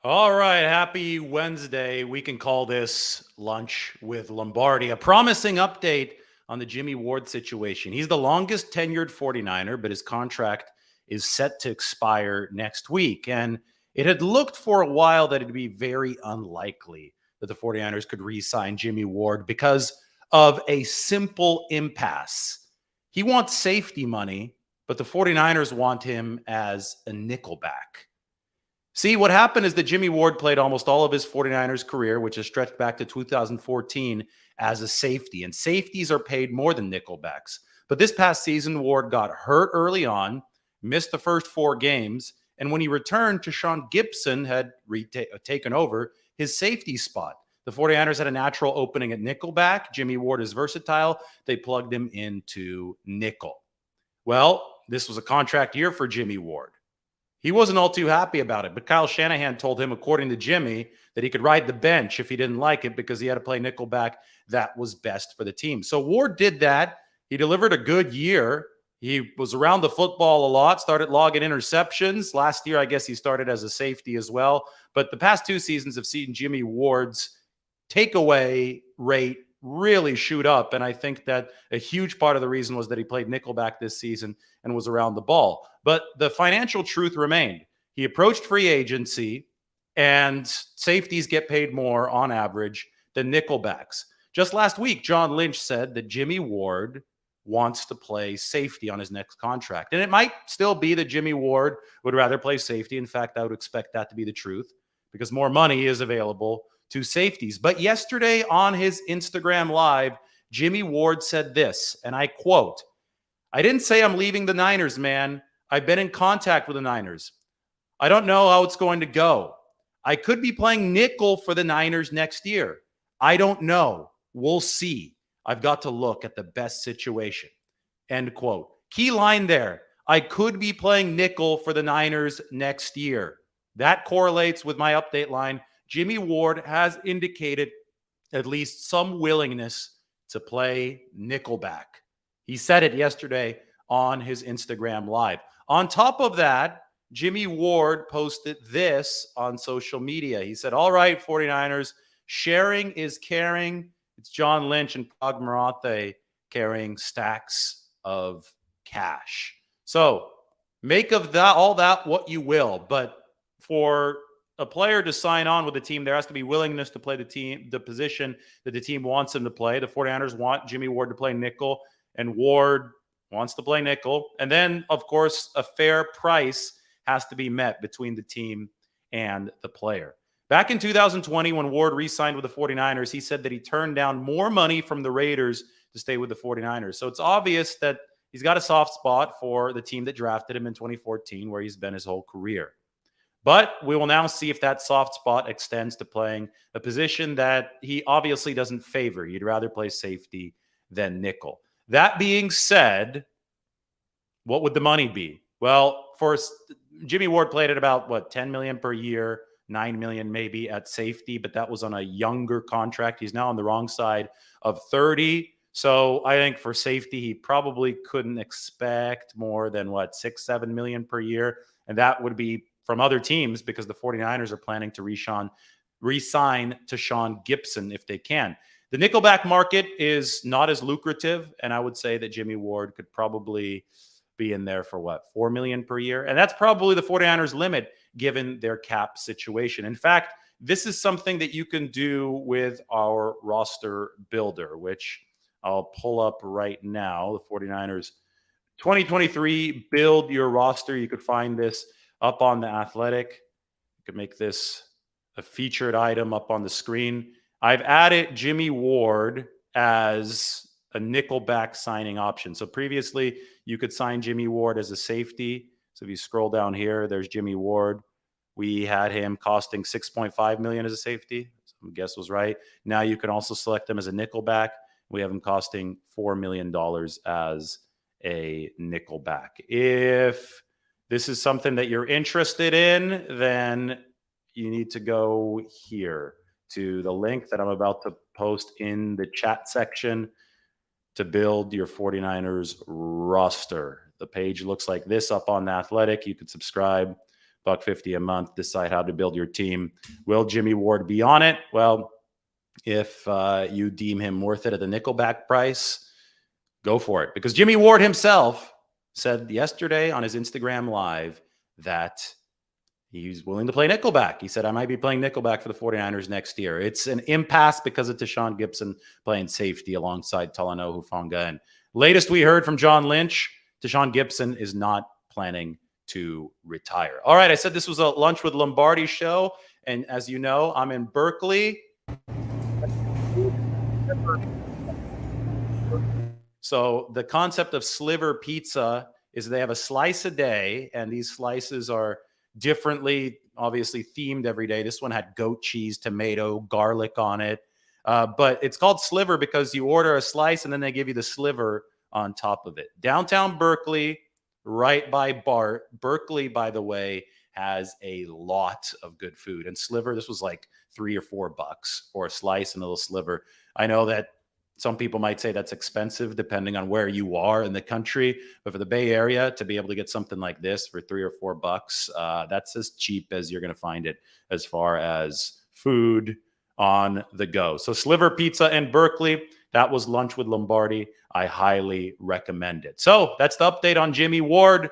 All right, happy Wednesday. We can call this Lunch with Lombardi. A promising update on the Jimmie Ward situation. He's the longest tenured 49er, but his contract is set to expire next week. And it had looked for a while that it'd be very unlikely that the 49ers could re sign Jimmie Ward because of a simple impasse. He wants safety money, but the 49ers want him as a nickelback. See, what happened is that Jimmie Ward played almost all of his 49ers career, which is stretched back to 2014, as a safety. And safeties are paid more than nickelbacks. But this past season, Ward got hurt early on, missed the first 4 games. And when he returned, Sean Gibson had taken over his safety spot. The 49ers had a natural opening at nickelback. Jimmie Ward is versatile. They plugged him into nickel. Well, this was a contract year for Jimmie Ward. He wasn't all too happy about it, but Kyle Shanahan told him, according to Jimmy, that he could ride the bench if he didn't like it because he had to play nickelback. That was best for the team. So Ward did that. He delivered a good year. He was around the football a lot, started logging interceptions. Last year, I guess he started as a safety as well. But the past 2 seasons have seen Jimmie Ward's takeaway rate really shoot up. And I think that a huge part of the reason was that he played nickelback this season and was around the ball. But the financial truth remained. He approached free agency, and safeties get paid more on average than nickelbacks. Just last week, John Lynch said that Jimmie Ward wants to play safety on his next contract. And it might still be that Jimmie Ward would rather play safety. In fact, I would expect that to be the truth because more money is available to safeties. But yesterday on his Instagram Live, Jimmie Ward said this, and I quote, "I didn't say I'm leaving the Niners, man. I've been in contact with the Niners. I don't know how it's going to go. I could be playing nickel for the Niners next year. I don't know. We'll see. I've got to look at the best situation." End quote. Key line there. I could be playing nickel for the Niners next year. That correlates with my update line. Jimmie Ward has indicated at least some willingness to play nickelback. He said it yesterday on his Instagram Live. On top of that, Jimmie Ward posted this on social media. He said, "All right, 49ers, sharing is caring." It's John Lynch and Pog Marathe carrying stacks of cash. So make of that all that what you will. But for a player to sign on with the team, there has to be willingness to play the position that the team wants him to play. The 49ers want Jimmie Ward to play nickel, and Ward wants to play nickel. And then, of course, a fair price has to be met between the team and the player. Back in 2020, when Ward re-signed with the 49ers, he said that he turned down more money from the Raiders to stay with the 49ers. So it's obvious that he's got a soft spot for the team that drafted him in 2014, where he's been his whole career. But we will now see if that soft spot extends to playing a position that he obviously doesn't favor. He'd rather play safety than nickel. That being said, what would the money be? Well, for Jimmie Ward played at about what, 10 million per year, 9 million maybe at safety, but that was on a younger contract. He's now on the wrong side of 30. So I think for safety, he probably couldn't expect more than what, 6, 7 million per year. And that would be from other teams because the 49ers are planning to re-sign to Sean Gibson if they can. The nickelback market is not as lucrative, and I would say that Jimmie Ward could probably be in there for what, 4 million per year? And that's probably the 49ers limit given their cap situation. In fact, this is something that you can do with our roster builder, which I'll pull up right now. The 49ers 2023 build your roster. You could find this up on The Athletic. You could make this a featured item up on the screen. I've added Jimmie Ward as a nickelback signing option. So previously, you could sign Jimmie Ward as a safety. So if you scroll down here, there's Jimmie Ward. We had him costing 6.5 million as a safety. So my guess was right. Now you can also select him as a nickelback. We have him costing $4 million as a nickelback. If this is something that you're interested in, then you need to go here to the link that I'm about to post in the chat section to build your 49ers roster. The page looks like this up on The Athletic. You could subscribe $150 a month. Decide how to build your team. Will Jimmie Ward be on it? Well, if you deem him worth it at the Nickelback price, go for it. Because Jimmie Ward himself said yesterday on his Instagram Live that he's willing to play Nickelback. He said, I might be playing Nickelback for the 49ers next year. It's an impasse because of Tashawn Gibson playing safety alongside Talanoa Hufanga. And latest we heard from John Lynch, Tashawn Gibson is not planning to retire. All right, I said this was a Lunch with Lombardi show. And as you know, I'm in Berkeley. So the concept of sliver pizza is they have a slice a day, and these slices are differently, obviously themed every day. This one had goat cheese, tomato, garlic on it. But it's called sliver because you order a slice and then they give you the sliver on top of it. Downtown Berkeley, right by BART. Berkeley, by the way, has a lot of good food. And sliver, this was like $3 or $4 for a slice and a little sliver. I know that some people might say that's expensive depending on where you are in the country. But for the Bay Area, to be able to get something like this for $3 or $4, that's as cheap as you're going to find it as far as food on the go. So Sliver Pizza in Berkeley, that was Lunch with Lombardi. I highly recommend it. So that's the update on Jimmie Ward.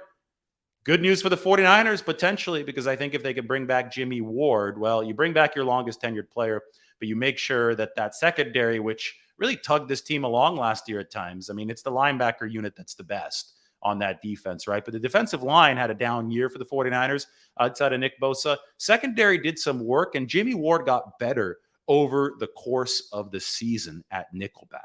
Good news for the 49ers, potentially, because I think if they could bring back Jimmie Ward, well, you bring back your longest tenured player, but you make sure that that secondary, which really tugged this team along last year at times. I mean, it's the linebacker unit that's the best on that defense, right? But the defensive line had a down year for the 49ers outside of Nick Bosa. Secondary did some work, and Jimmie Ward got better over the course of the season at Nickelback.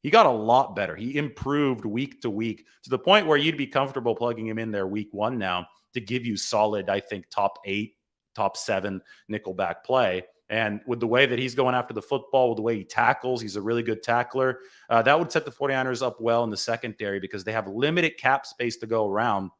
He got a lot better. He improved week to week to the point where you'd be comfortable plugging him in there week one now to give you solid, I think, top 8, top 7 Nickelback play. And with the way that he's going after the football, with the way he tackles, he's a really good tackler. That would set the 49ers up well in the secondary because they have limited cap space to go around.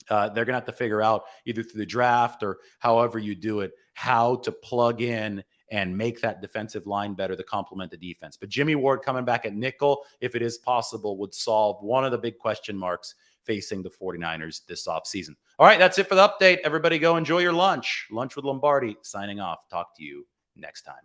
They're going to have to figure out either through the draft or however you do it, how to plug in and make that defensive line better to complement the defense. But Jimmie Ward coming back at nickel, if it is possible, would solve one of the big question marks facing the 49ers this offseason. All right, that's it for the update. Everybody go enjoy your lunch. Lunch with Lombardi signing off. Talk to you next time.